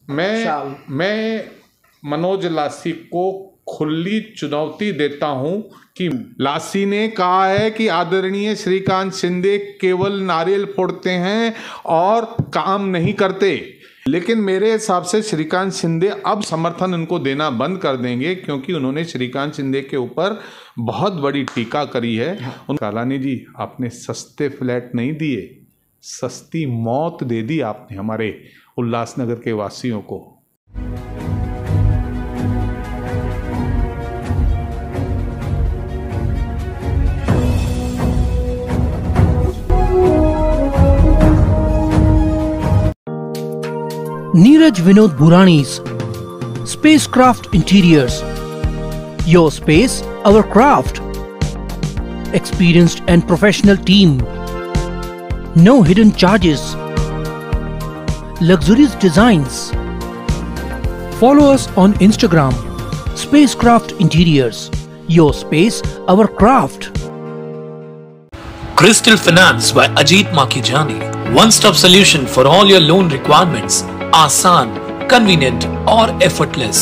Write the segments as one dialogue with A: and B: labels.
A: मैं मनोज लासी को खुली चुनौती देता हूं कि लासी ने कहा है कि आदरणीय श्रीकांत शिंदे केवल नारियल फोड़ते हैं और काम नहीं करते, लेकिन मेरे हिसाब से श्रीकांत शिंदे अब समर्थन उनको देना बंद कर देंगे, क्योंकि उन्होंने श्रीकांत शिंदे के ऊपर बहुत बड़ी टीका करी है। कालानी जी, आपने सस्ते फ्लैट नहीं दिए, सस्ती मौत दे दी आपने हमारे उल्लासनगर के वासियों को।
B: Neeraj Vinod Burani's Spacecraft Interiors. Your space, our craft. Experienced and professional team. No hidden charges. Luxurious designs. Follow us on Instagram. Spacecraft Interiors. Your space, our craft.
C: Crystal Finance by Ajit Makijani. One-stop solution for all your loan requirements. Asan, convenient or effortless.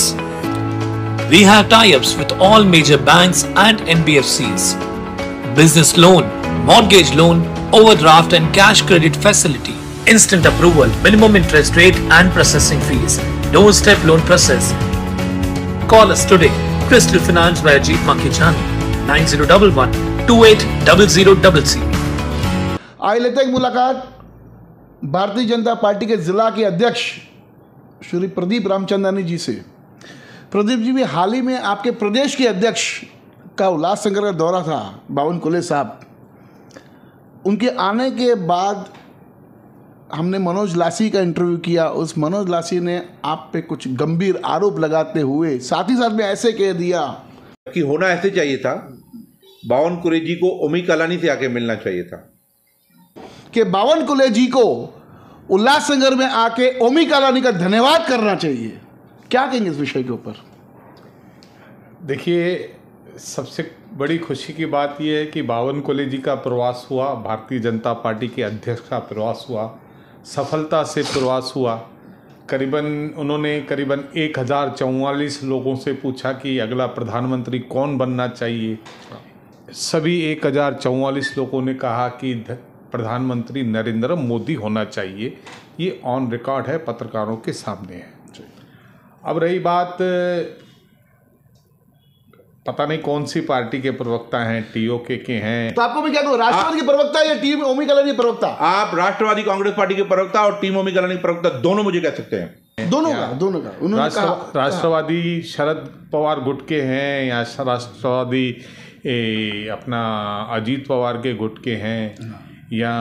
C: We have tie-ups with all major banks and NBFCs. Business loan, mortgage loan, overdraft and cash credit facility. Instant approval, minimum interest rate and processing fees. Doorstep loan process. Call us today. Crystal Finance by Ajit Makijani. 9011 280000.
D: आइए लेते हैं मुलाकात Bharatiya Janata party के जिला के अध्यक्ष श्री प्रदीप रामचंदानी जी से। प्रदीप जी, भी हाल ही में आपके प्रदेश के अध्यक्ष का उल्लासनगर का दौरा था, बावन कुले साहब। उनके आने के बाद हमने मनोज लासी का इंटरव्यू किया। उस मनोज लासी ने आप पे कुछ गंभीर आरोप लगाते हुए साथ ही साथ में ऐसे कह दिया
E: कि होना ऐसे चाहिए था, बावन कुले जी को ओमी कालानी से आके मिलना चाहिए था,
D: कि बावन कुले जी को उल्लासनगर में आके ओमी कालानी का धन्यवाद करना चाहिए। क्या कहेंगे इस विषय के ऊपर?
A: देखिए, सबसे बड़ी खुशी की बात यह है कि बावन कुले जी का प्रवास हुआ, भारतीय जनता पार्टी के अध्यक्ष का प्रवास हुआ, सफलता से प्रवास हुआ। उन्होंने करीबन 1044 लोगों से पूछा कि अगला प्रधानमंत्री कौन बनना चाहिए। सभी 1044 लोगों ने कहा कि प्रधानमंत्री नरेंद्र मोदी होना चाहिए। ये ऑन रिकॉर्ड है, पत्रकारों के सामने है। अब रही बात, पता नहीं कौन सी पार्टी के प्रवक्ता हैं, टीओके के हैं, तो
D: आपको मैं क्या कहूं, राष्ट्रवादी के प्रवक्ता या टीम ओमी कालानी प्रवक्ता?
E: आप राष्ट्रवादी कांग्रेस पार्टी के प्रवक्ता और टीम ओमी कालानी प्रवक्ता दोनों मुझे कह सकते हैं।
D: दोनों का उन्होंने कहा
A: राष्ट्रवादी शरद पवार गुट के हैं या राष्ट्रवादी अपना अजीत पवार के गुट के हैं या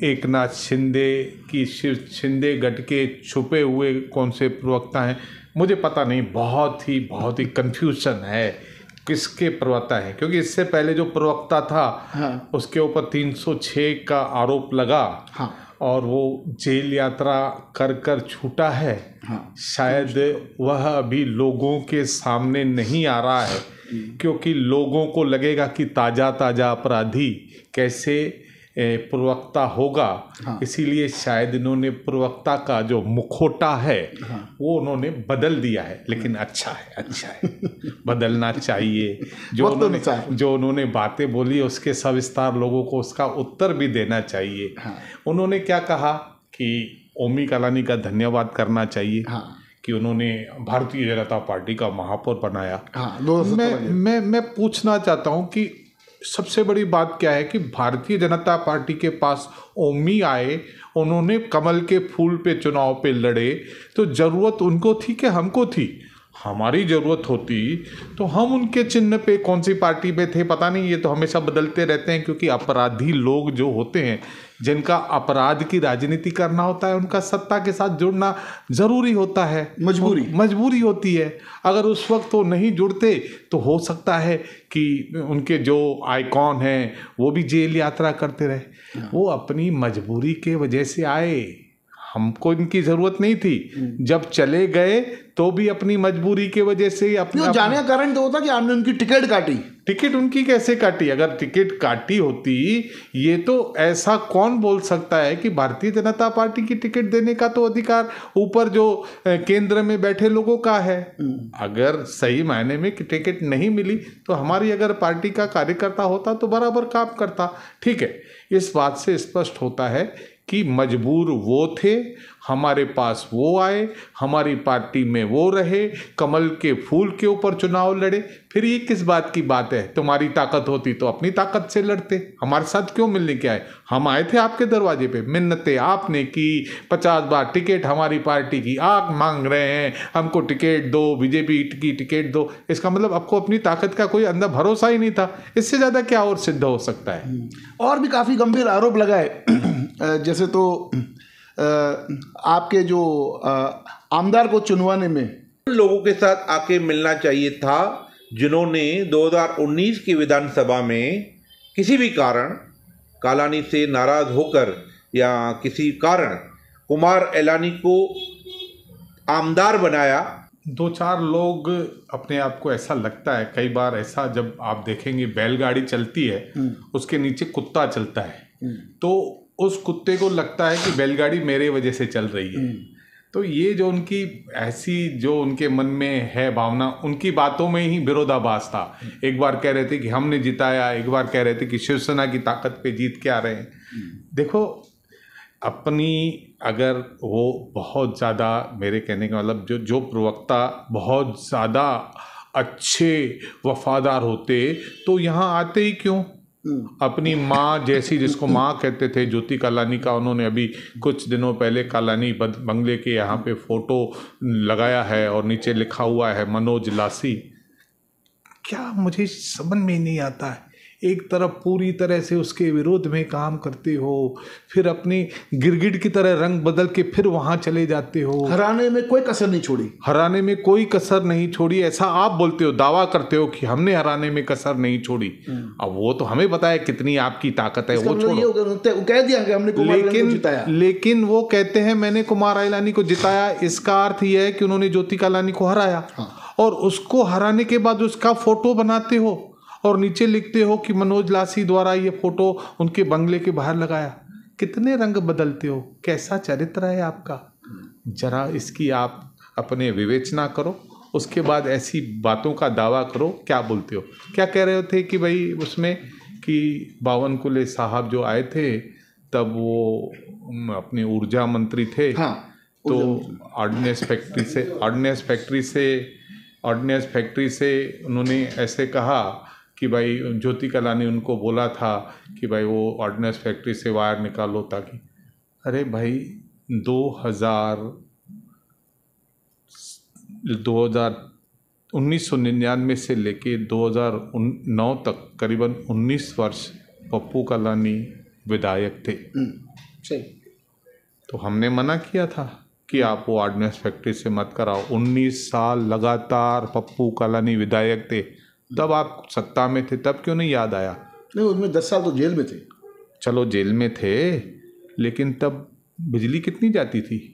A: एक नाथ शिंदे की शिंदे गट के छुपे हुए कौन से प्रवक्ता हैं, मुझे पता नहीं। बहुत ही कंफ्यूजन है किसके प्रवक्ता है, क्योंकि इससे पहले जो प्रवक्ता था उसके ऊपर 306 का आरोप लगा और वो जेल यात्रा कर छूटा है। शायद वह अभी लोगों के सामने नहीं आ रहा है, क्योंकि लोगों को लगेगा कि ताज़ा अपराधी कैसे प्रवक्ता होगा। इसीलिए शायद इन्होंने प्रवक्ता का जो मुखौटा है वो उन्होंने बदल दिया है। लेकिन अच्छा है बदलना चाहिए। जो उन्होंने बातें बोली उसके सविस्तार लोगों को उसका उत्तर भी देना चाहिए। उन्होंने क्या कहा कि ओमी कालानी का धन्यवाद करना चाहिए कि उन्होंने भारतीय जनता पार्टी का महापौर बनाया। मैं पूछना चाहता हूँ कि सबसे बड़ी बात क्या है कि भारतीय जनता पार्टी के पास ओमी आए, उन्होंने कमल के फूल पे चुनाव पे लड़े, तो ज़रूरत उनको थी कि हमको थी? हमारी ज़रूरत होती तो हम उनके चिन्ह पे कौन सी पार्टी पे थे पता नहीं। ये तो हमेशा बदलते रहते हैं, क्योंकि अपराधी लोग जो होते हैं, जिनका अपराध की राजनीति करना होता है, उनका सत्ता के साथ जुड़ना ज़रूरी होता है, मजबूरी होती है। अगर उस वक्त वो नहीं जुड़ते तो हो सकता है कि उनके जो आइकॉन हैं वो भी जेल यात्रा करते रहे। वो अपनी मजबूरी के वजह से आए, हमको इनकी ज़रूरत नहीं थी। जब चले गए तो भी अपनी मजबूरी के वजह से अपने
D: जाने का कारण तो होता कि आपने उनकी टिकट काटी।
A: टिकट उनकी कैसे काटी? अगर टिकट काटी होती, ये तो ऐसा कौन बोल सकता है कि भारतीय जनता पार्टी की टिकट देने का तो अधिकार ऊपर जो केंद्र में बैठे लोगों का है। अगर सही मायने में टिकट नहीं मिली तो हमारी अगर पार्टी का कार्यकर्ता होता तो बराबर काम करता। ठीक है, इस बात से स्पष्ट होता है कि मजबूर वो थे, हमारे पास वो आए, हमारी पार्टी में वो रहे, कमल के फूल के ऊपर चुनाव लड़े। फिर ये किस बात की बात है? तुम्हारी ताकत होती तो अपनी ताकत से लड़ते, हमारे साथ क्यों मिलने के आए? हम आए थे आपके दरवाजे पे, मिन्नतें आपने की, 50 बार टिकट हमारी पार्टी की, आप मांग रहे हैं हमको टिकट दो, बीजेपी की टिकट दो। इसका मतलब आपको अपनी ताकत का कोई अंदर भरोसा ही नहीं था। इससे ज़्यादा क्या और सिद्ध हो सकता है?
D: और भी काफ़ी गंभीर आरोप लगाए जैसे तो आपके जो आमदार को चुनवाने में
E: उन लोगों के साथ आके मिलना चाहिए था जिन्होंने 2019 की विधानसभा में किसी भी कारण कालानी से नाराज होकर या किसी कारण कुमार एलानी को आमदार बनाया।
A: 2-4 लोग अपने आप को ऐसा लगता है, कई बार ऐसा जब आप देखेंगे बैलगाड़ी चलती है उसके नीचे कुत्ता चलता है तो उस कुत्ते को लगता है कि बैलगाड़ी मेरे वजह से चल रही है। तो ये जो उनकी ऐसी जो उनके मन में है भावना, उनकी बातों में ही विरोधाभास था। एक बार कह रहे थे कि हमने जिताया, एक बार कह रहे थे कि शिवसेना की ताकत पे जीत के आ रहे हैं। देखो, अपनी अगर वो बहुत ज़्यादा, मेरे कहने का मतलब जो प्रवक्ता बहुत ज़्यादा अच्छे वफादार होते तो यहाँ आते ही क्यों? अपनी माँ जैसी, जिसको माँ कहते थे, ज्योति कालानी का उन्होंने अभी कुछ दिनों पहले कालानी बंगले के यहाँ पे फोटो लगाया है और नीचे लिखा हुआ है मनोज लासी। क्या मुझे समझ में नहीं आता है, एक तरफ पूरी तरह से उसके विरोध में काम करते हो, फिर अपनी गिरगिट की तरह रंग बदल के फिर वहां चले जाते हो।
D: हराने में कोई कसर नहीं छोड़ी,
A: हराने में कोई कसर नहीं छोड़ी, ऐसा आप बोलते हो, दावा करते हो कि हमने हराने में कसर नहीं छोड़ी। अब वो तो हमें पता है कितनी आपकी ताकत है, वो छोड़ो।
D: वो कह दिया कि हमने कुमार एलानी को जिताया।
A: लेकिन वो कहते हैं मैंने कुमार एलानी को जिताया, इसका अर्थ यह है कि उन्होंने ज्योति कालानी को हराया। और उसको हराने के बाद उसका फोटो बनाते हो और नीचे लिखते हो कि मनोज लासी द्वारा ये फोटो उनके बंगले के बाहर लगाया। कितने रंग बदलते हो, कैसा चरित्र है आपका? जरा इसकी आप अपने विवेचना करो, उसके बाद ऐसी बातों का दावा करो। क्या बोलते हो? क्या कह रहे थे कि भाई उसमें कि बावनकुले साहब जो आए थे तब वो अपने ऊर्जा मंत्री थे।
D: हाँ,
A: तो ऑर्डिनेंस फैक्ट्री से उन्होंने ऐसे कहा कि भाई ज्योति कालानी उनको बोला था कि भाई वो ऑर्डिनेंस फैक्ट्री से वायर निकालो ताकि, अरे भाई 1999 से लेके 2009 तक करीबन 19 वर्ष पप्पू कालानी विधायक थे।
D: सही।
A: तो हमने मना किया था कि आप वो ऑर्डिनेंस फैक्ट्री से मत कराओ। 19 साल लगातार पप्पू कालानी विधायक थे, तब आप सत्ता में थे, तब क्यों नहीं याद आया?
D: नहीं, उसमें 10 साल तो जेल में थे।
A: चलो जेल में थे, लेकिन तब बिजली कितनी जाती थी?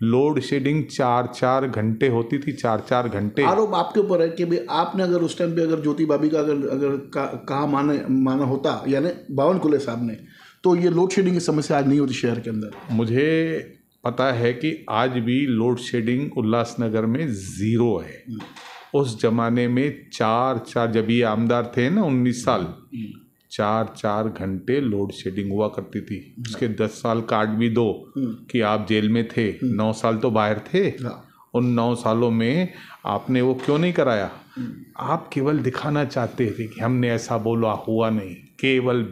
A: लोड शेडिंग 4-4 घंटे होती थी, 4-4 घंटे।
D: आरोप आपके ऊपर है कि भाई आपने अगर उस टाइम पे अगर ज्योति भाभी का अगर कहा माना होता, यानी बावनकुले साहब ने, तो ये लोड शेडिंग की समस्या आज नहीं होती शहर के अंदर।
A: मुझे पता है कि आज भी लोड शेडिंग उल्लासनगर में 0 है। उस जमाने में 4-4, जब ये आमदार थे ना 19 साल, 4-4 घंटे लोड शेडिंग हुआ करती थी। उसके 10 साल काट भी दो कि आप जेल में थे, 9 साल तो बाहर थे। उन 9 सालों में आपने वो क्यों नहीं कराया? आप केवल दिखाना चाहते थे कि हमने ऐसा बोला, हुआ नहीं। केवल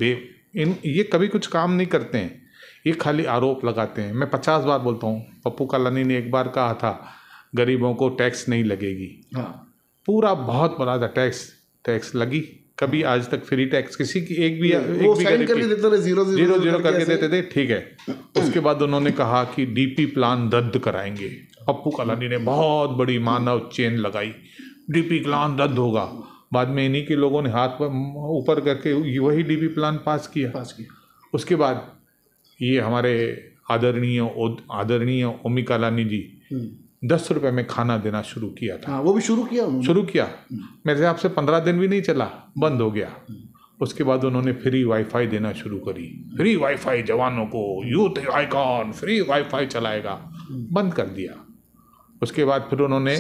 A: ये कभी कुछ काम नहीं करते हैं, ये खाली आरोप लगाते हैं। मैं 50 बार बोलता हूँ, पप्पू कालानी ने एक बार कहा था गरीबों को टैक्स नहीं लगेगी। पूरा बहुत बड़ा था, टैक्स लगी कभी? आज तक फ्री टैक्स किसी की एक भी
D: साइन करके देते थे, 0
A: करके देते थे। ठीक है, उसके बाद उन्होंने कहा कि डीपी प्लान रद्द कराएंगे। पप्पू कालानी ने बहुत बड़ी मानव चेन लगाई, डीपी प्लान रद्द होगा। बाद में इन्हीं के लोगों ने हाथ ऊपर करके वही डीपी प्लान पास किया। उसके बाद ये हमारे आदरणीय ओमी कालानी जी 10 रुपए में खाना देना शुरू किया था।
D: हाँ, वो भी शुरू किया उन्होंने।
A: शुरू किया, मेरे हिसाब से 15 दिन भी नहीं चला, बंद हो गया। उसके बाद उन्होंने फ्री वाईफाई देना शुरू करी, फ्री वाईफाई जवानों को, यूथ आइकॉन फ्री वाईफाई चलाएगा, बंद कर दिया। उसके बाद फिर उन्होंने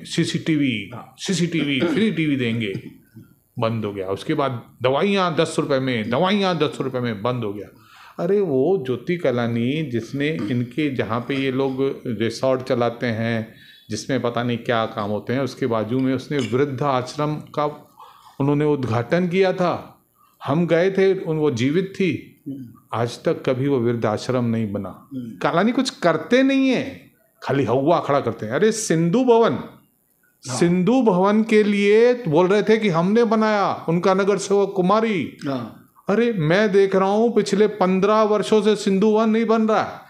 A: सीसीटीवी फ्री टीवी देंगे, बंद हो गया। उसके बाद दवाइयाँ 10 रुपए में, दवाइयाँ 10 रुपए में, बंद हो गया। अरे वो ज्योति कलानी जिसने इनके जहाँ पे ये लोग रिसोर्ट चलाते हैं, जिसमें पता नहीं क्या काम होते हैं, उसके बाजू में उसने वृद्ध आश्रम का उन्होंने उद्घाटन किया था। हम गए थे, वो जीवित थी, आज तक कभी वो वृद्ध आश्रम नहीं बना। कलानी कुछ करते नहीं है, खाली हवा खड़ा करते हैं। अरे सिंधु भवन के लिए बोल रहे थे कि हमने बनाया, उनका नगर सेवक कुमारी। अरे मैं देख रहा हूं पिछले 15 वर्षों से सिंधु भवन नहीं बन रहा।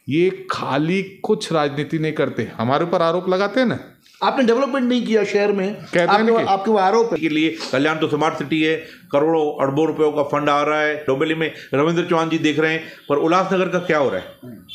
A: ये खाली कुछ राजनीति नहीं करते, हमारे ऊपर आरोप लगाते हैं ना,
D: आपने डेवलपमेंट नहीं किया शहर में, आपके वो आरोप है।
E: के लिए कल्याण तो स्मार्ट सिटी है, करोड़ों अरबों रुपयों का फंड आ रहा है। डोंबिवली में रविंद्र चौहान जी देख रहे हैं, पर उल्लासनगर का क्या हो रहा है?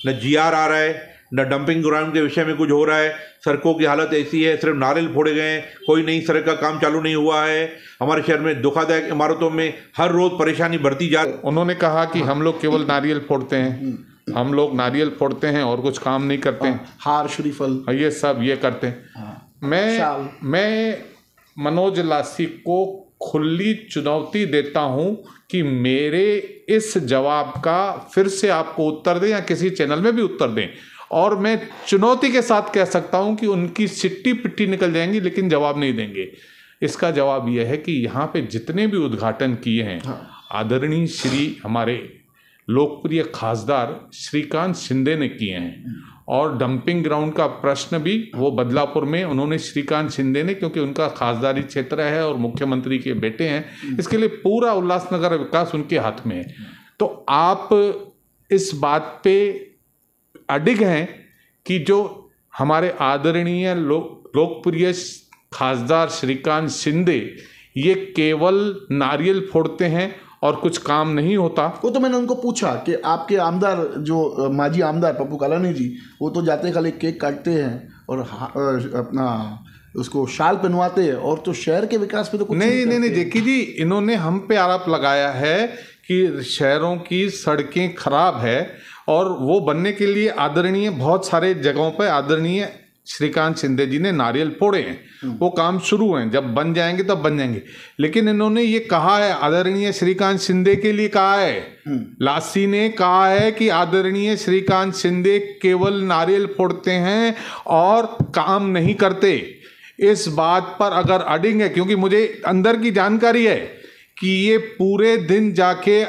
E: न जीआर आ रहा है, न डंपिंग ग्राउंड के विषय में कुछ हो रहा है। सड़कों की हालत ऐसी है, सिर्फ नारियल फोड़े गए हैं, कोई नई सड़क का काम चालू नहीं हुआ है। हमारे शहर में दुखदायक इमारतों में हर रोज परेशानी बढ़ती जा रही है।
A: उन्होंने कहा कि हम लोग केवल नारियल फोड़ते हैं, हम लोग नारियल फोड़ते हैं और कुछ काम नहीं करते हैं,
D: हार श्रीफल
A: ये सब ये करते हैं। मैं मनोज लासी को खुली चुनौती देता हूं कि मेरे इस जवाब का फिर से आपको उत्तर दें या किसी चैनल में भी उत्तर दें, और मैं चुनौती के साथ कह सकता हूं कि उनकी सिट्टी पिट्टी निकल जाएंगी लेकिन जवाब नहीं देंगे। इसका जवाब यह है कि यहाँ पे जितने भी उद्घाटन किए हैं, आदरणीय श्री हमारे लोकप्रिय खासदार श्रीकांत शिंदे ने किए हैं। और डंपिंग ग्राउंड का प्रश्न भी वो बदलापुर में उन्होंने श्रीकांत शिंदे ने, क्योंकि उनका खासदारी क्षेत्र है और मुख्यमंत्री के बेटे हैं, इसके लिए पूरा उल्लासनगर विकास उनके हाथ में है। तो आप इस बात पे अडिग हैं कि जो हमारे आदरणीय लोकप्रिय खासदार श्रीकांत शिंदे ये केवल नारियल फोड़ते हैं और कुछ काम नहीं होता।
D: वो तो मैंने उनको पूछा कि आपके आमदार जो माजी आमदार पप्पू कालानी जी, वो तो जाते खाली केक काटते हैं और अपना उसको शाल पहनवाते हैं, और तो शहर के विकास पे तो कुछ
A: नहीं देखिए जी, इन्होंने हम पे आरोप लगाया है कि शहरों की सड़कें खराब है, और वो बनने के लिए आदरणीय बहुत सारे जगहों पे आदरणीय श्रीकांत शिंदे जी ने नारियल फोड़े हैं, वो काम शुरू हैं, जब बन जाएंगे तब बन जाएंगे। लेकिन इन्होंने ये कहा है, आदरणीय श्रीकांत शिंदे के लिए कहा है, लासी ने कहा है कि आदरणीय श्रीकांत शिंदे केवल नारियल फोड़ते हैं और काम नहीं करते। इस बात पर अगर अडिग है, क्योंकि मुझे अंदर की जानकारी है कि ये पूरे दिन जाके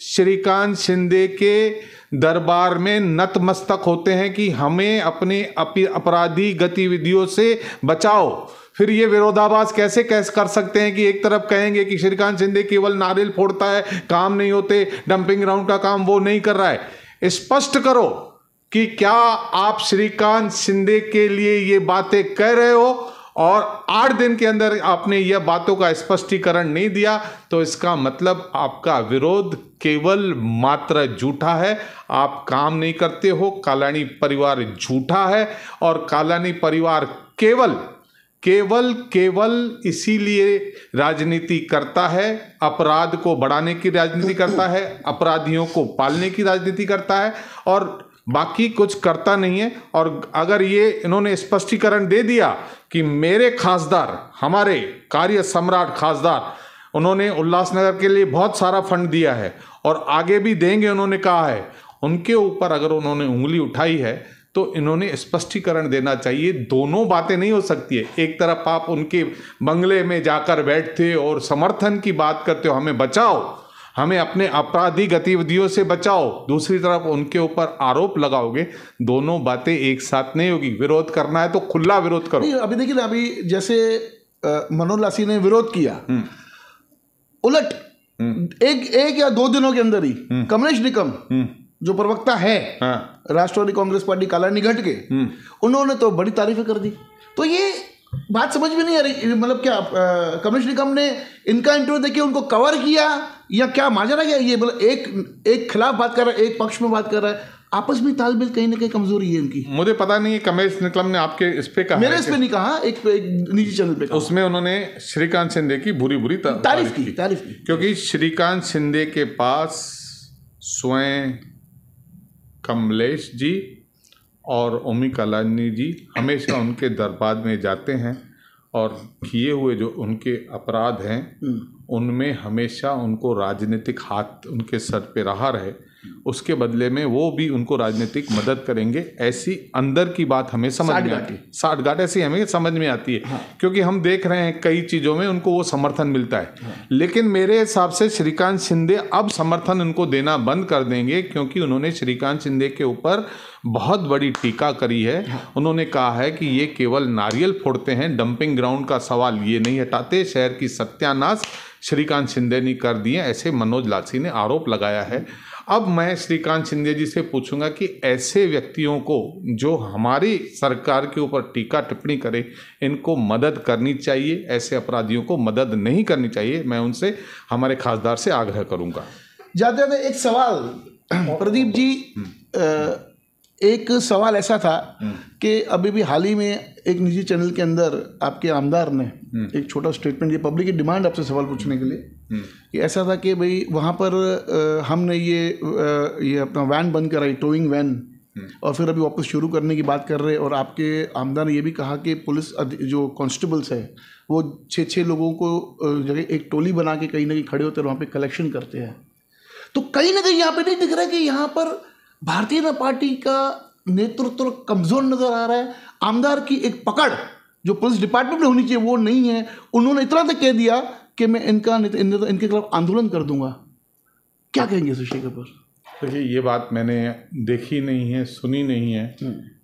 A: श्रीकांत शिंदे के दरबार में नतमस्तक होते हैं कि हमें अपने अपराधी गतिविधियों से बचाओ। फिर ये विरोधाभास कैसे कर सकते हैं कि एक तरफ कहेंगे कि श्रीकांत शिंदे केवल नारियल फोड़ता है, काम नहीं होते, डंपिंग ग्राउंड का काम वो नहीं कर रहा है। स्पष्ट करो कि क्या आप श्रीकांत शिंदे के लिए ये बातें कह रहे हो, और 8 दिन के अंदर आपने यह बातों का स्पष्टीकरण नहीं दिया, तो इसका मतलब आपका विरोध केवल मात्र झूठा है, आप काम नहीं करते हो। कालानी परिवार झूठा है, और कालानी परिवार केवल इसीलिए राजनीति करता है, अपराध को बढ़ाने की राजनीति करता है, अपराधियों को पालने की राजनीति करता है, और बाकी कुछ करता नहीं है। और अगर ये इन्होंने स्पष्टीकरण दे दिया कि मेरे खासदार, हमारे कार्य सम्राट खासदार, उन्होंने उल्लासनगर के लिए बहुत सारा फंड दिया है और आगे भी देंगे, उन्होंने कहा है, उनके ऊपर अगर उन्होंने उंगली उठाई है तो इन्होंने स्पष्टीकरण देना चाहिए। दोनों बातें नहीं हो सकती है। एक तरफ आप उनके बंगले में जाकर बैठते और समर्थन की बात करते हो, हमें बचाओ, हमें अपने आपराधिक गतिविधियों से बचाओ, दूसरी तरफ उनके ऊपर आरोप लगाओगे, दोनों बातें एक साथ नहीं होगी। विरोध करना है तो खुला विरोध करो।
D: अभी देखिए ना, अभी जैसे मनोज लासी ने विरोध किया, उलट एक या 2 दिनों के अंदर ही कमलेश निकम जो प्रवक्ता है राष्ट्रवादी कांग्रेस पार्टी कालानी घाट के, उन्होंने तो बड़ी तारीफें कर दी। तो ये बात समझ में नहीं आ रही, मतलब क्या कमलेश निकम ने इनका इंटरव्यू देके उनको कवर किया या क्या माजरा क्या? ये मतलब एक खिलाफ बात कर रहा है, एक पक्ष में बात कर रहा है। आपस में तालमेल कहीं ना कहीं कमजोरी है इनकी।
A: मुझे पता नहीं कमलेश निकलम ने आपके इस पे कहा,
D: मेरे इस पे नहीं कहा, एक निजी चैनल पे कहा।
A: उसमें उन्होंने श्रीकांत शिंदे की बुरी बुरी
D: तारीफ की।
A: क्योंकि श्रीकांत शिंदे के पास स्वयं कमलेश जी और ओमी कालानी जी हमेशा उनके दरबार में जाते हैं और किए हुए जो उनके अपराध हैं उनमें हमेशा उनको राजनीतिक हाथ उनके सर पे रहा रहे, उसके बदले में वो भी उनको राजनीतिक मदद करेंगे, ऐसी अंदर की बात हमें समझ में आती है। साठगांठ ऐसी हमें समझ में आती है। हाँ। क्योंकि हम देख रहे हैं कई चीज़ों में उनको वो समर्थन मिलता है। हाँ। लेकिन मेरे हिसाब से श्रीकांत शिंदे अब समर्थन उनको देना बंद कर देंगे, क्योंकि उन्होंने श्रीकांत शिंदे के ऊपर बहुत बड़ी टीका करी है। हाँ। उन्होंने कहा है कि ये केवल नारियल फोड़ते हैं, डंपिंग ग्राउंड का सवाल ये नहीं हटाते, शहर की सत्यानाश श्रीकांत शिंदे ने कर दिए, ऐसे मनोज लासी ने आरोप लगाया है। अब मैं श्रीकांत शिंदे जी से पूछूंगा कि ऐसे व्यक्तियों को जो हमारी सरकार के ऊपर टीका टिप्पणी करे, इनको मदद करनी चाहिए, ऐसे अपराधियों को मदद नहीं करनी चाहिए। मैं उनसे, हमारे खासदार से आग्रह करूंगा।
D: जाते जाते एक सवाल प्रदीप जी, एक सवाल ऐसा था कि अभी भी हाल ही में एक निजी चैनल के अंदर आपके आमदार ने एक छोटा स्टेटमेंट, ये पब्लिक की डिमांड आपसे सवाल पूछने के लिए, कि ऐसा था कि भाई वहाँ पर हमने ये अपना वैन बंद कराई, टोइंग वैन, और फिर अभी वापस शुरू करने की बात कर रहे हैं। और आपके आमदार ने ये भी कहा कि पुलिस जो कांस्टेबल्स है वो 6-6 लोगों को जगह एक टोली बना के कहीं ना कहीं खड़े होते हैं, वहाँ पे कलेक्शन करते हैं। तो कहीं ना कहीं यहाँ पे नहीं दिख रहा है कि यहाँ पर भारतीय जनता पार्टी का नेतृत्व कमजोर नजर आ रहा है। आमदार की एक पकड़ जो पुलिस डिपार्टमेंट में होनी चाहिए वो नहीं है। उन्होंने इतना तक कह दिया कि मैं इनके खिलाफ आंदोलन कर दूंगा। क्या कहेंगे इस विषय के ऊपर?
A: देखिए, ये बात मैंने देखी नहीं है, सुनी नहीं है।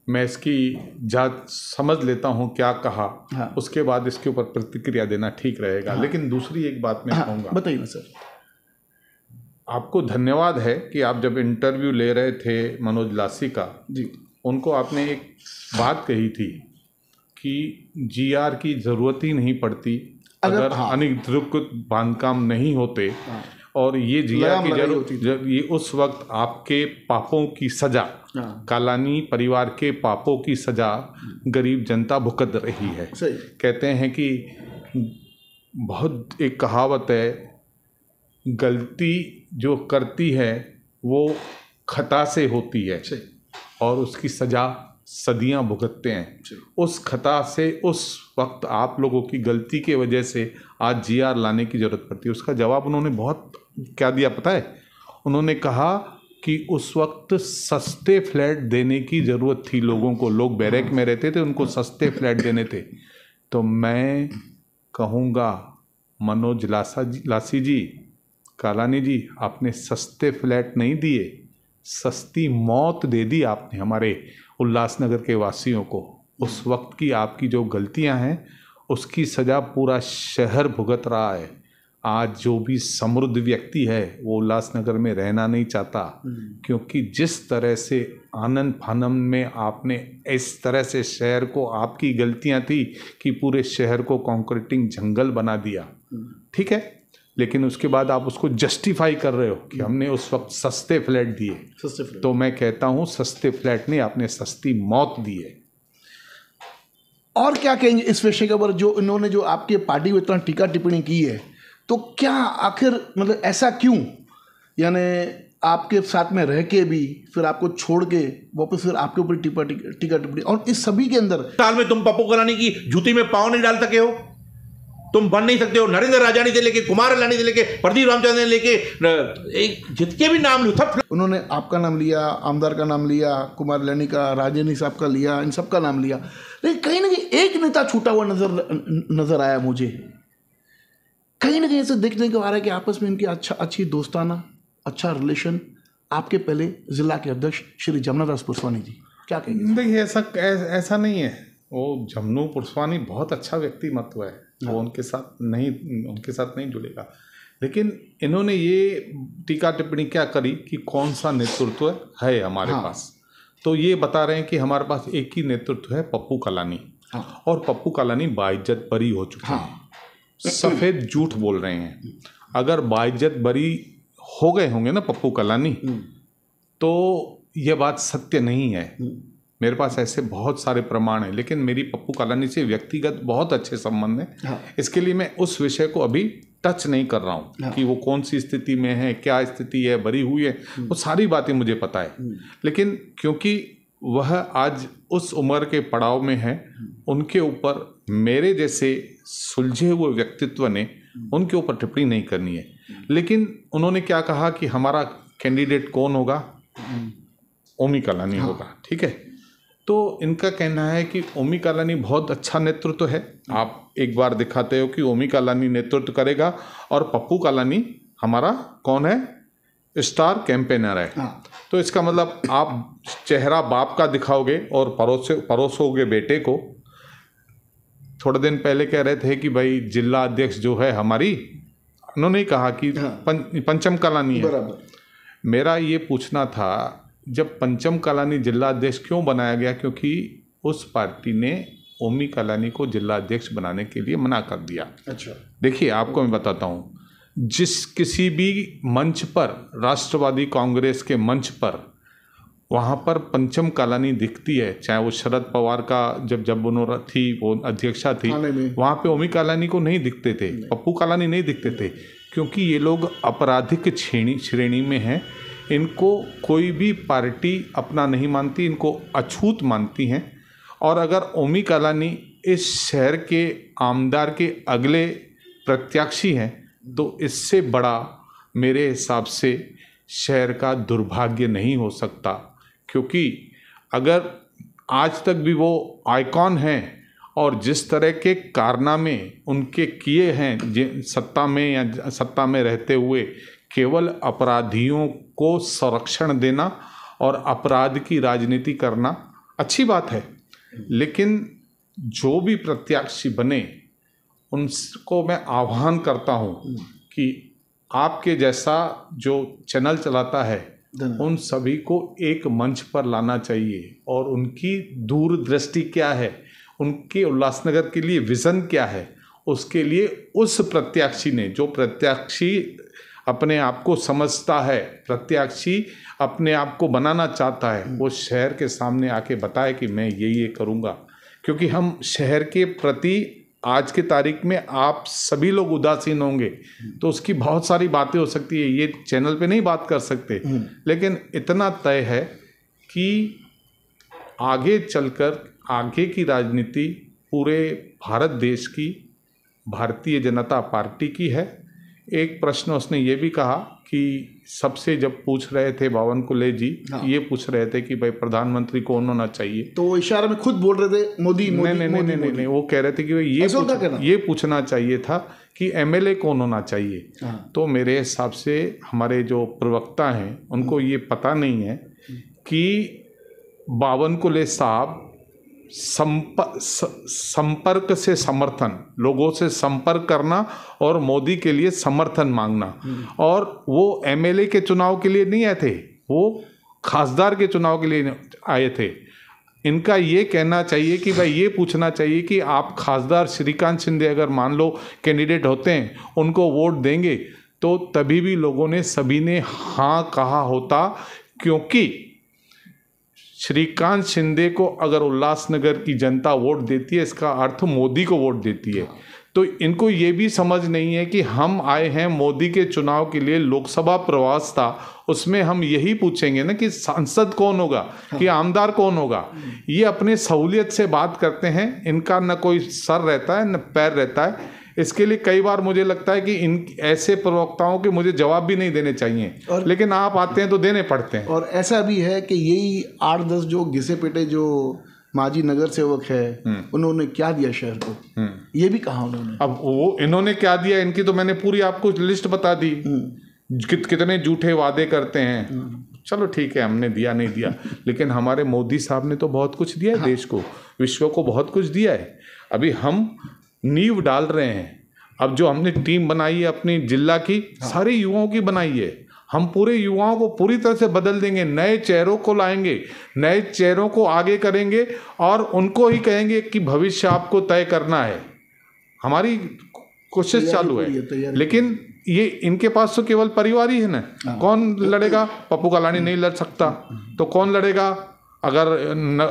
A: मैं इसकी जांच समझ लेता हूँ क्या कहा। हाँ। उसके बाद इसके ऊपर प्रतिक्रिया देना ठीक रहेगा। हाँ। लेकिन दूसरी एक बात मैं कहूँगा।
D: बताइए ना सर।
A: आपको धन्यवाद है कि आप जब इंटरव्यू ले रहे थे मनोज लासी का जी, उनको आपने एक बात कही थी कि जीआर की ज़रूरत ही नहीं पड़ती अगर अनधिकृत बांधकाम नहीं होते। हाँ। और ये जीआर की जरूरत, ये उस वक्त आपके पापों की सजा, कालानी परिवार के पापों की सजा गरीब जनता भुगत रही है। कहते हैं कि बहुत एक कहावत है, गलती जो करती है वो खता से होती है और उसकी सजा सदियां भुगतते हैं। उस खता से उस वक्त आप लोगों की गलती के वजह से आज जीआर लाने की ज़रूरत पड़ती है। उसका जवाब उन्होंने बहुत क्या दिया पता है? उन्होंने कहा कि उस वक्त सस्ते फ्लैट देने की ज़रूरत थी लोगों को। लोग बैरक में रहते थे, उनको सस्ते फ्लैट देने थे। तो मैं कहूँगा मनोज लासी जी, कालानी जी, आपने सस्ते फ्लैट नहीं दिए, सस्ती मौत दे दी आपने हमारे उल्लासनगर के वासियों को। उस वक्त की आपकी जो गलतियां हैं उसकी सज़ा पूरा शहर भुगत रहा है। आज जो भी समृद्ध व्यक्ति है वो उल्लासनगर में रहना नहीं चाहता, क्योंकि जिस तरह से आनंद फानन में आपने इस तरह से शहर को, आपकी गलतियां थी कि पूरे शहर को कंक्रीटिंग जंगल बना दिया। ठीक है, लेकिन उसके बाद आप उसको जस्टिफाई कर रहे हो कि हमने उस वक्त सस्ते फ्लैट दिए। तो मैं कहता हूं सस्ते फ्लैट नहीं, आपने सस्ती मौत दी है।
D: और क्या कहेंगे इस विषय के ऊपर, जो इन्होंने जो आपके पार्टी को इतना टीका टिप्पणी की है, तो क्या आखिर मतलब ऐसा क्यों, यानी आपके साथ में रह के भी फिर आपको छोड़ के वापस फिर आपके ऊपर टीका टिप्पणी, और इस सभी के अंदर
E: साल में तुम पप्पू कलानी की जूती में पाँव नहीं डाल सके हो, तुम बन नहीं सकते हो। नरेंद्र राजानी से लेके, कुमार लानी से लेके, प्रदीप रामचंद्र से लेके, एक जितके भी नाम लूँ सब
D: उन्होंने आपका नाम लिया, आमदार का नाम लिया, कुमार लानी का, राजानी साहब का लिया, इन सब का नाम लिया। लेकिन कहीं ना कहीं एक नेता छूटा हुआ नजर आया मुझे। कहीं ना कहीं ऐसे देखने को आ रहा है कि आपस में इनकी अच्छी दोस्ताना, अच्छा रिलेशन। आपके पहले जिला के अध्यक्ष श्री जमुना दास पुरस्वानी जी, क्या कहेंगे?
A: देखिए, ऐसा नहीं है। वो जमनू पुरस्वानी बहुत अच्छा व्यक्तिमत्व है, वो उनके साथ नहीं जुड़ेगा। लेकिन इन्होंने ये टीका टिप्पणी क्या करी कि कौन सा नेतृत्व है हमारे पास। तो ये बता रहे हैं कि हमारे पास एक ही नेतृत्व है, पप्पू कलानी। और पप्पू कलानी बाइज्जत बरी हो चुके हैं। सफ़ेद झूठ बोल रहे हैं। अगर बाइज्जत बरी हो गए होंगे ना पप्पू कलानी, तो यह बात सत्य नहीं है। मेरे पास ऐसे बहुत सारे प्रमाण हैं, लेकिन मेरी पप्पू कालानी से व्यक्तिगत बहुत अच्छे संबंध हैं।
D: हाँ।
A: इसके लिए मैं उस विषय को अभी टच नहीं कर रहा हूँ कि वो कौन सी स्थिति में है, क्या स्थिति है, बरी हुई है, वो सारी बातें मुझे पता है। लेकिन क्योंकि वह आज उस उम्र के पड़ाव में है, उनके ऊपर मेरे जैसे सुलझे हुए व्यक्तित्व ने उनके ऊपर टिप्पणी नहीं करनी है। लेकिन उन्होंने क्या कहा कि हमारा कैंडिडेट कौन होगा, ओमी कालानी होगा, ठीक है। तो इनका कहना है कि ओमी कालानी बहुत अच्छा नेतृत्व है। आप एक बार दिखाते हो कि ओमी कालानी नेतृत्व करेगा और पप्पू कालानी हमारा कौन है, स्टार कैंपेनर है। तो इसका मतलब आप चेहरा बाप का दिखाओगे और परोसोगे बेटे को। थोड़े दिन पहले कह रहे थे कि भाई जिला अध्यक्ष जो है हमारी, उन्होंने कहा कि पंचम कालानी है।
D: बराबर।
A: मेरा ये पूछना था, जब पंचम कालानी जिला अध्यक्ष क्यों बनाया गया? क्योंकि उस पार्टी ने ओमी कालानी को जिला अध्यक्ष बनाने के लिए मना कर दिया।
D: अच्छा,
A: देखिए आपको मैं बताता हूँ, जिस किसी भी मंच पर, राष्ट्रवादी कांग्रेस के मंच पर, वहाँ पर पंचम कालानी दिखती है। चाहे वो शरद पवार का जब उन्होंने थी, वो अध्यक्षा थी, वहाँ पे ओमी कालानी को नहीं दिखते थे, पप्पू कालानी नहीं दिखते थे, क्योंकि ये लोग आपराधिक श्रेणी में हैं। इनको कोई भी पार्टी अपना नहीं मानती, इनको अछूत मानती हैं। और अगर ओमी कालानी इस शहर के आमदार के अगले प्रत्याशी हैं, तो इससे बड़ा मेरे हिसाब से शहर का दुर्भाग्य नहीं हो सकता। क्योंकि अगर आज तक भी वो आइकॉन हैं और जिस तरह के कारनामे उनके किए हैं सत्ता में या सत्ता में रहते हुए, केवल अपराधियों को संरक्षण देना और अपराध की राजनीति करना अच्छी बात है, लेकिन जो भी प्रत्याशी बने उनको मैं आह्वान करता हूँ कि आपके जैसा जो चैनल चलाता है उन सभी को एक मंच पर लाना चाहिए और उनकी दूरदृष्टि क्या है, उनके उल्लासनगर के लिए विज़न क्या है, उसके लिए उस प्रत्याशी ने, जो प्रत्याशी अपने आप को समझता है, प्रत्याशी अपने आप को बनाना चाहता है, वो शहर के सामने आके बताए कि मैं ये करूँगा। क्योंकि हम शहर के प्रति आज की तारीख में आप सभी लोग उदासीन होंगे, तो उसकी बहुत सारी बातें हो सकती है, ये चैनल पे नहीं बात कर सकते, लेकिन इतना तय है कि आगे चलकर आगे की राजनीति पूरे भारत देश की भारतीय जनता पार्टी की है। एक प्रश्न उसने ये भी कहा कि सबसे जब पूछ रहे थे बावनकुले जी, ये पूछ रहे थे कि भाई प्रधानमंत्री कौन होना चाहिए, तो वो
D: इशारे में खुद बोल रहे थे मोदी।
A: नहीं, वो कह रहे थे कि भाई ये पूछना चाहिए था कि एमएलए कौन होना चाहिए। तो मेरे हिसाब से हमारे जो प्रवक्ता हैं उनको ये पता नहीं है कि बावनकुले साहब संपर्क से समर्थन, लोगों से संपर्क करना और मोदी के लिए समर्थन मांगना, और वो एमएलए के चुनाव के लिए नहीं आए थे, वो खासदार के चुनाव के लिए आए थे। इनका ये कहना चाहिए कि भाई ये पूछना चाहिए कि आप खासदार श्रीकांत शिंदे अगर मान लो कैंडिडेट होते हैं, उनको वोट देंगे, तो तभी भी लोगों ने, सभी ने हाँ कहा होता। क्योंकि श्रीकांत शिंदे को अगर उल्लासनगर की जनता वोट देती है, इसका अर्थ मोदी को वोट देती है। तो इनको ये भी समझ नहीं है कि हम आए हैं मोदी के चुनाव के लिए, लोकसभा प्रवास था, उसमें हम यही पूछेंगे ना कि सांसद कौन होगा, कि आमदार कौन होगा। ये अपने सहूलियत से बात करते हैं, इनका न कोई सर रहता है न पैर रहता है। इसके लिए कई बार मुझे लगता है कि इन ऐसे प्रवक्ताओं के मुझे जवाब भी नहीं देने चाहिए, लेकिन आप आते हैं तो देने पड़ते हैं।
D: और ऐसा भी है कि यही 8-10 जो घिसे पिटे जो माजी नगर सेवक है, उन्होंने क्या दिया शहर को, ये भी कहा उन्होंने।
A: अब वो इन्होंने क्या दिया, इनकी तो मैंने पूरी आपको लिस्ट बता दी, कितने झूठे वादे करते हैं। चलो ठीक है, हमने दिया नहीं दिया, लेकिन हमारे मोदी साहब ने तो बहुत कुछ दिया है देश को, विश्व को बहुत कुछ दिया है। अभी हम नींव डाल रहे हैं। अब जो हमने टीम बनाई है अपनी जिला की, सारे युवाओं की बनाई है। हम पूरे युवाओं को पूरी तरह से बदल देंगे, नए चेहरों को लाएंगे, नए चेहरों को आगे करेंगे और उनको ही कहेंगे कि भविष्य आपको तय करना है। हमारी कोशिश चालू
D: पूरी है,
A: है,
D: तैयारी
A: लेकिन ये इनके पास तो केवल परिवार ही है ना। कौन लड़ेगा? पप्पू कालानी नहीं लड़ सकता, तो कौन लड़ेगा? अगर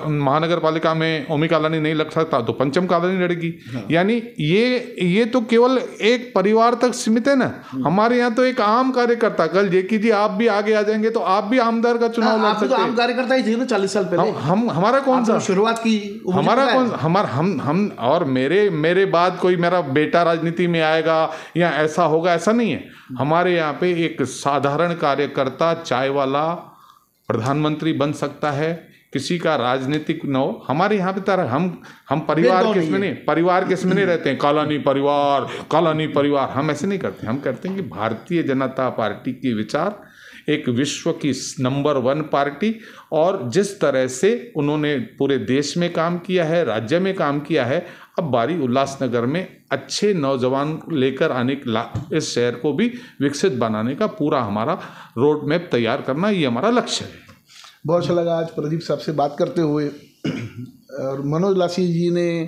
A: महानगर पालिका में ओमी कालानी नहीं लग सकता तो पंचम कालानी लड़ेगी। यानी ये तो केवल एक परिवार तक सीमित है ना। हमारे यहाँ तो एक आम कार्यकर्ता, कल जेकी जी आप भी आगे आ जाएंगे तो आप भी आमदार का चुनाव लड़ सकते हैं।
D: आम कार्यकर्ता ही थे ना 40 साल पहले।
A: हमारा कौन सा
D: शुरुआत की,
A: हमारा कौन हम और मेरे बाद कोई मेरा बेटा राजनीति में आएगा या ऐसा होगा, ऐसा नहीं है। हमारे यहाँ पे एक साधारण कार्यकर्ता, चाय वाला प्रधानमंत्री बन सकता है, किसी का राजनीतिक न हो। हमारे यहाँ पे तरह हम परिवार के इसमें नहीं, परिवार के इसमें नहीं रहते हैं, कालानी परिवार हम ऐसे नहीं करते। हम करते हैं कि भारतीय जनता पार्टी के विचार, एक विश्व की नंबर 1 पार्टी, और जिस तरह से उन्होंने पूरे देश में काम किया है, राज्य में काम किया है, अब बारी उल्लासनगर में अच्छे नौजवान लेकर आने इस शहर को भी विकसित बनाने का पूरा हमारा रोड मैप तैयार करना, ये हमारा लक्ष्य है।
D: बहुत अच्छा लगा आज प्रदीप साहब से बात करते हुए। और मनोज लासी जी ने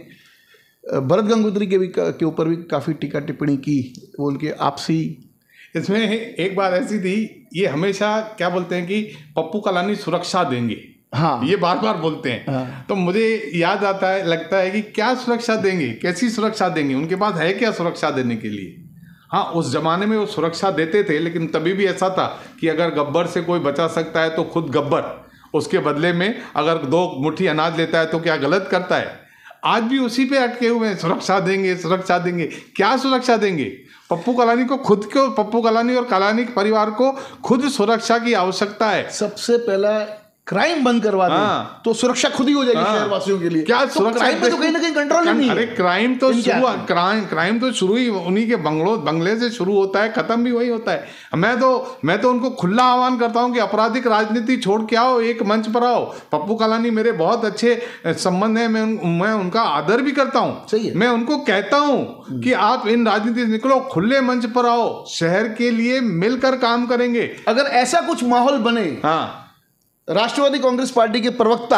D: भरत गंगोत्री के ऊपर भी काफ़ी टीका टिप्पणी की, वो उनके आपसी।
A: इसमें एक बात ऐसी थी, ये हमेशा क्या बोलते हैं कि पप्पू कालानी सुरक्षा देंगे,
D: हाँ,
A: ये बार बार बोलते हैं।
D: हाँ।
A: तो मुझे याद आता है, लगता है कि क्या सुरक्षा देंगे, कैसी सुरक्षा देंगे, उनके पास है क्या सुरक्षा देने के लिए? हाँ, उस जमाने में वो सुरक्षा देते थे, लेकिन तभी भी ऐसा था कि अगर गब्बर से कोई बचा सकता है तो खुद गब्बर, उसके बदले में अगर 2 मुट्ठी अनाज लेता है तो क्या गलत करता है? आज भी उसी पे अटके हुए हैं, सुरक्षा देंगे। क्या सुरक्षा देंगे? पप्पू कालानी को खुद को, पप्पू कालानी और कालानी के परिवार को खुद सुरक्षा की आवश्यकता है।
D: सबसे पहला क्राइम बंद करवा दें,
A: हाँ।
D: तो सुरक्षा खुद ही हो जाएगी शहरवासियों के लिए।
A: क्या
D: तो क्राइम पे तो कहीं ना कहीं कंट्रोल नहीं है।
A: अरे क्राइम तो शुरू ही उन्हीं के बंगले से शुरू होता है, खत्म भी वही होता है। मैं तो उनको खुला आह्वान करता हूं कि आपराधिक राजनीति छोड़ के आओ, एक मंच पर आओ। पप्पू कालानी मेरे बहुत अच्छे संबंध है, मैं उनका आदर भी करता हूं। मैं उनको कहता हूं कि आप इन राजनीति से निकलो, खुले मंच पर आओ, शहर के लिए मिलकर काम करेंगे।
D: अगर ऐसा कुछ माहौल बने,
A: हाँ,
D: राष्ट्रवादी कांग्रेस पार्टी के प्रवक्ता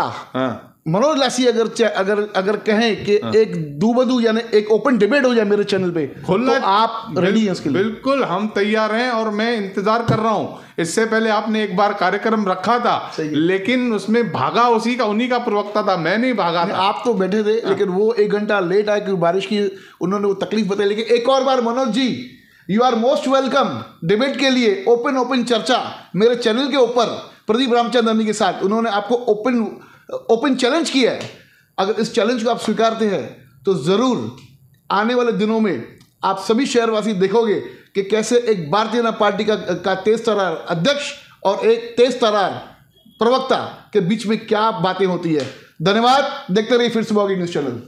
D: मनोज लासी अगर कहें कि एक दूबदू यानी एक ओपन डिबेट हो जाए मेरे चैनल पे, तो आप रेडी हैं इसके लिए?
A: बिल्कुल, हम तैयार हैं और मैं इंतजार कर रहा हूं। इससे पहले आपने एक बार कार्यक्रम रखा था, लेकिन उसमें भागा उन्हीं का प्रवक्ता था, मैं नहीं भागा था।
D: आप तो बैठे थे, लेकिन वो 1 घंटा लेट आए क्योंकि बारिश की उन्होंने वो तकलीफ बताई। लेकिन एक और बार Manoj ji, you are most welcome debate के लिए, ओपन चर्चा मेरे चैनल के ऊपर प्रदीप रामचंद्रनी के साथ। उन्होंने आपको ओपन चैलेंज किया है। अगर इस चैलेंज को आप स्वीकारते हैं तो ज़रूर आने वाले दिनों में आप सभी शहरवासी देखोगे कि कैसे एक भारतीय जनता पार्टी का तेज तर्रार अध्यक्ष और एक तेज तर्रार प्रवक्ता के बीच में क्या बातें होती है। धन्यवाद, देखते रहिए फिर सुबह की न्यूज़ चैनल।